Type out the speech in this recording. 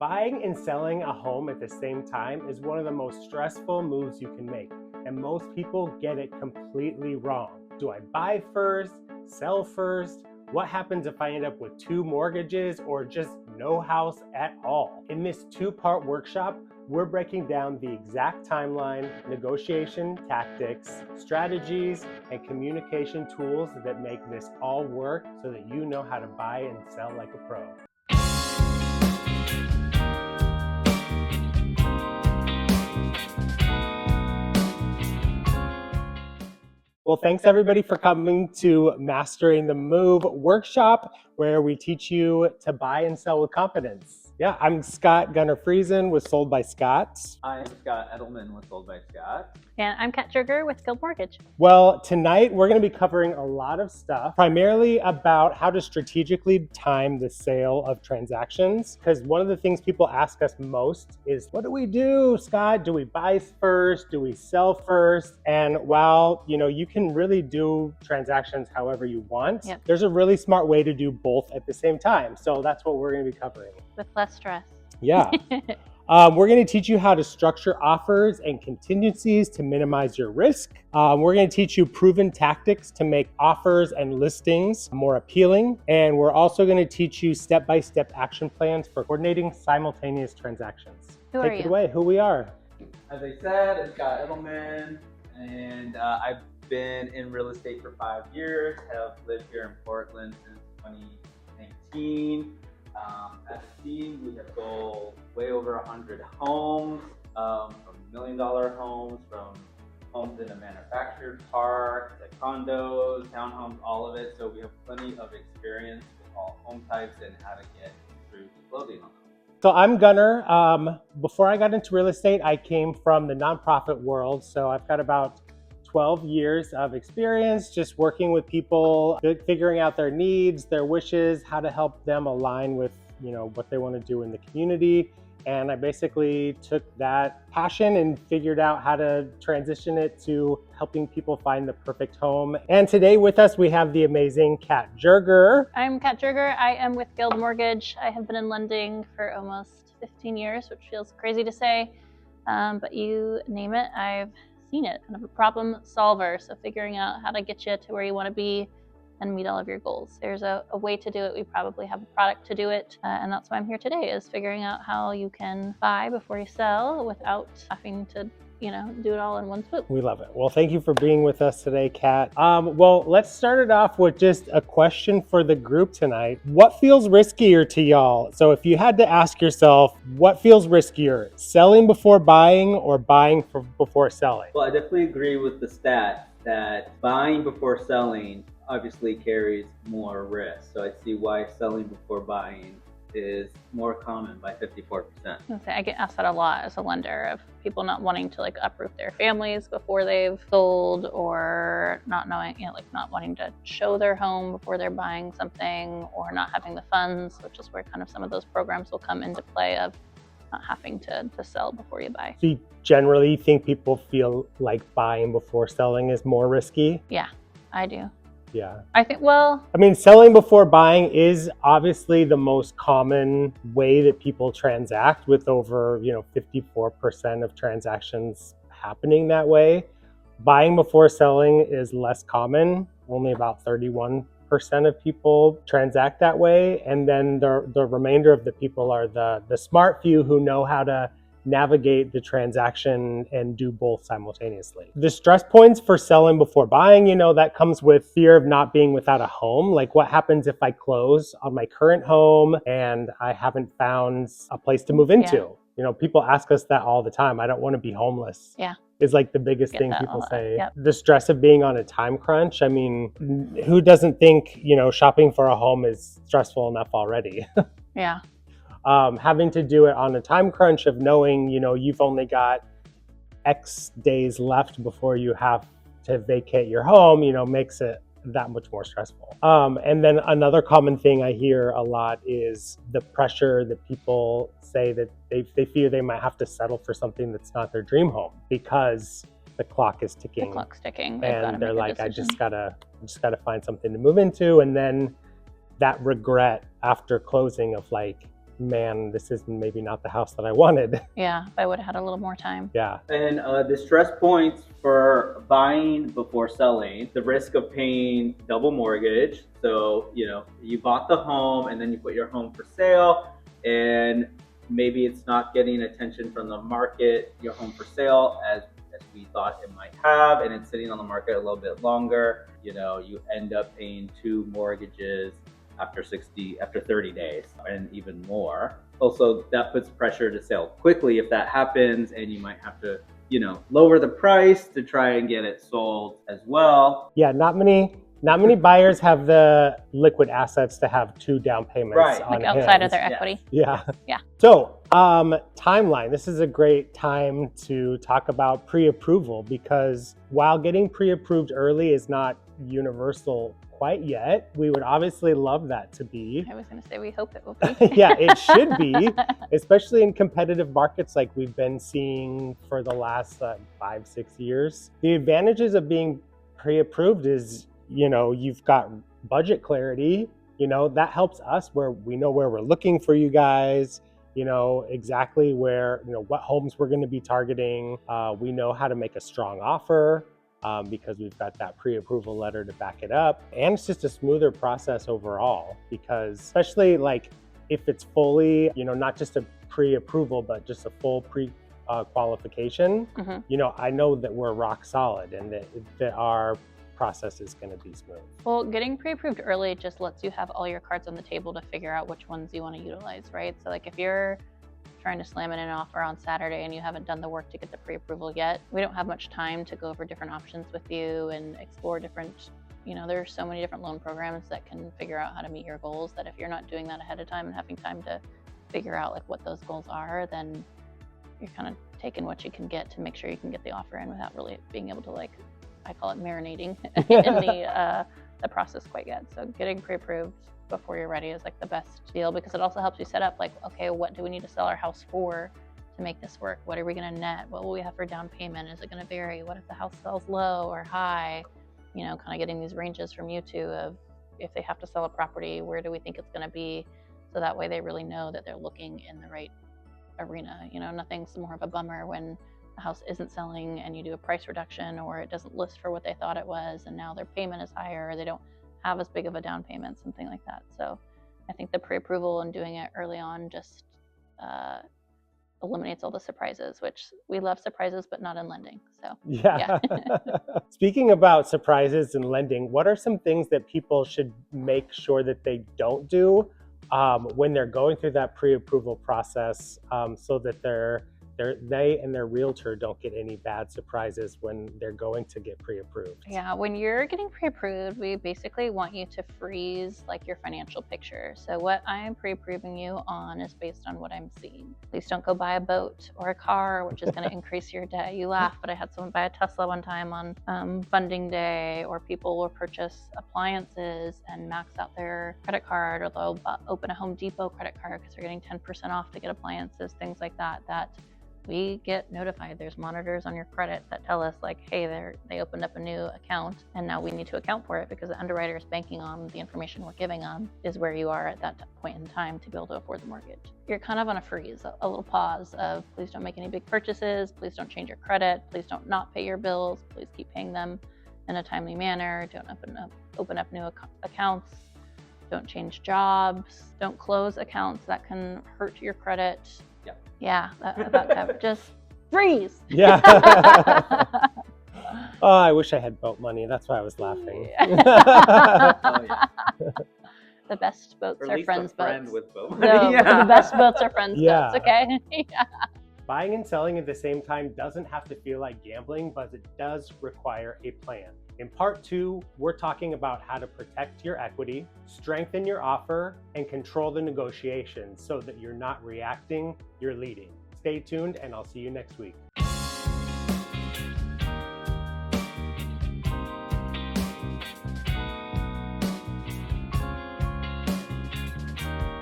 Buying and selling a home at the same time is one of the most stressful moves you can make, and most people get it completely wrong. Do I buy first, sell first? What happens if I end up with 2 mortgages or just no house at all? In this 2-part workshop, we're breaking down the exact timeline, negotiation tactics, strategies, and communication tools that make this all work so that you know how to buy and sell like a pro. Well, thanks everybody for coming to Mastering the Move workshop, where we teach you to buy and sell with confidence. Yeah, I'm Scott Gunner Friesen with Sold by Scott. I'm Scott Edelman with Sold by Scott. And I'm Cat Jerger with Guild Mortgage. Well, tonight we're going to be covering a lot of stuff, primarily about how to strategically time the sale of transactions. Because one of the things people ask us most is, what do we do, Scott? Do we buy first? Do we sell first? And while, you can really do transactions however you want, Yep. There's a really smart way to do both at the same time. So that's what we're going to be covering. With less stress. Yeah. We're going to teach you how to structure offers and contingencies to minimize your risk. We're going to teach you proven tactics to make offers and listings more appealing. And we're also going to teach you step-by-step action plans for coordinating simultaneous transactions. Take it away, who we are. As I said, I'm Scott Edelman, and I've been in real estate for 5 years. Have lived here in Portland since 2019. As a team, we have sold way over 100 homes, from $1 million homes, from homes in a manufactured park, like condos, townhomes, all of it. So we have plenty of experience with all home types and how to get through to closing on them. So I'm Gunner. Before I got into real estate, I came from the nonprofit world. So I've got about 12 years of experience just working with people, figuring out their needs, their wishes, how to help them align with, what they want to do in the community. And I basically took that passion and figured out how to transition it to helping people find the perfect home. And today with us, we have the amazing Cat Jerger. I'm Cat Jerger. I am with Guild Mortgage. I have been in lending for almost 15 years, which feels crazy to say, but you name it, I've seen it. Kind of a problem solver. So figuring out how to get you to where you want to be and meet all of your goals. There's a way to do it. We probably have a product to do it. And that's why I'm here today, is figuring out how you can buy before you sell without having to do it all in one swoop. We love it. Well, thank you for being with us today, Kat. Well, let's start it off with just a question for the group tonight. What feels riskier to y'all? So if you had to ask yourself, what feels riskier, selling before buying or buying before selling? Well, I definitely agree with the stat that buying before selling obviously carries more risk. So I see why selling before buying is more common by 54%. I get asked that a lot as a lender, of people not wanting to uproot their families before they've sold, or not knowing, not wanting to show their home before they're buying something, or not having the funds, which is where kind of some of those programs will come into play, of not having to sell before you buy. Do you generally think people feel like buying before selling is more risky? Yeah, I do. Yeah. I think, selling before buying is obviously the most common way that people transact, with over, 54% of transactions happening that way. Buying before selling is less common. Only about 31% of people transact that way. And then the remainder of the people are the smart few who know how to navigate the transaction and do both simultaneously. The stress points for selling before buying, that comes with fear of not being without a home. Like, what happens if I close on my current home and I haven't found a place to move into? Yeah. People ask us that all the time. I don't want to be homeless. Yeah. Is like the biggest thing people say. Yep. The stress of being on a time crunch. I mean, who doesn't think, shopping for a home is stressful enough already? Yeah. Having to do it on a time crunch of knowing, you've only got X days left before you have to vacate your home, makes it that much more stressful. And then another common thing I hear a lot is the pressure that people say that they fear they might have to settle for something that's not their dream home because the clock is ticking. The clock's ticking. And they're like, I just gotta find something to move into. And then that regret after closing of man, this is maybe not the house that I wanted. Yeah, if I would have had a little more time. Yeah. And the stress points for buying before selling, the risk of paying double mortgage. So, you bought the home and then you put your home for sale, and maybe it's not getting attention from the market, your home for sale, as we thought it might have, and it's sitting on the market a little bit longer. You end up paying two mortgages after 30 days and even more. Also, that puts pressure to sell quickly if that happens, and you might have to, lower the price to try and get it sold as well. Yeah, not many buyers have the liquid assets to have two down payments Right. on Like outside of hand. their equity. Yeah. Yeah. So, timeline. This is a great time to talk about pre-approval, because while getting pre-approved early is not universal quite yet, we would obviously love that to be. I was going to say, we hope it will be. Yeah, it should be, especially in competitive markets like we've been seeing for the last 5-6 years. The advantages of being pre-approved is, you've got budget clarity. That helps us, where we know where we're looking for you guys, exactly where, what homes we're going to be targeting. We know how to make a strong offer because we've got that pre-approval letter to back it up. And it's just a smoother process overall, because especially like if it's fully, not just a pre-approval, but just a full qualification, I know that we're rock solid and that our process is going to be smooth. Well, getting pre-approved early just lets you have all your cards on the table to figure out which ones you want to utilize, right? So like if you're trying to slam in an offer on Saturday and you haven't done the work to get the pre-approval yet, we don't have much time to go over different options with you and explore different, there's so many different loan programs that can figure out how to meet your goals, that if you're not doing that ahead of time and having time to figure out like what those goals are, then you're kind of taking what you can get to make sure you can get the offer in without really being able to, like, I call it marinating in the process quite yet. So getting pre-approved before you're ready is like the best deal, because it also helps you set up like, okay, what do we need to sell our house for to make this work? What are we going to net? What will we have for down payment? Is it going to vary? What if the house sells low or high? Kind of getting these ranges from you two of if they have to sell a property, where do we think it's going to be? So that way they really know that they're looking in the right arena. Nothing's more of a bummer when a house isn't selling and you do a price reduction, or it doesn't list for what they thought it was and now their payment is higher, or they don't have as big of a down payment, something like that. So I think the pre-approval and doing it early on just eliminates all the surprises, which we love surprises, but not in lending. So yeah. Speaking about surprises in lending, what are some things that people should make sure that they don't do when they're going through that pre-approval process, so that they and their realtor don't get any bad surprises when they're going to get pre-approved? Yeah, when you're getting pre-approved, we basically want you to freeze like your financial picture. So what I'm pre-approving you on is based on what I'm seeing. Please don't go buy a boat or a car, which is going to increase your debt. You laugh, but I had someone buy a Tesla one time on funding day, or people will purchase appliances and max out their credit card, or they'll open a Home Depot credit card because they're getting 10% off to get appliances, things like that. We get notified. There's monitors on your credit that tell us like, hey, they opened up a new account and now we need to account for it, because the underwriter is banking on the information we're giving them is where you are at that point in time to be able to afford the mortgage. You're kind of on a freeze, a little pause of please don't make any big purchases, please don't change your credit, please don't not pay your bills, please keep paying them in a timely manner, don't open up new accounts, don't change jobs, don't close accounts that can hurt your credit. Yeah, about just freeze. Yeah. Oh, I wish I had boat money. That's why I was laughing. Oh, yeah. The best boats Or at are least friends' a friend boats. with boat No, money. Yeah. the best boats are friends' Yeah. boats, okay? Yeah. Buying and selling at the same time doesn't have to feel like gambling, but it does require a plan. In part 2, we're talking about how to protect your equity, strengthen your offer, and control the negotiations so that you're not reacting, you're leading. Stay tuned, and I'll see you next week.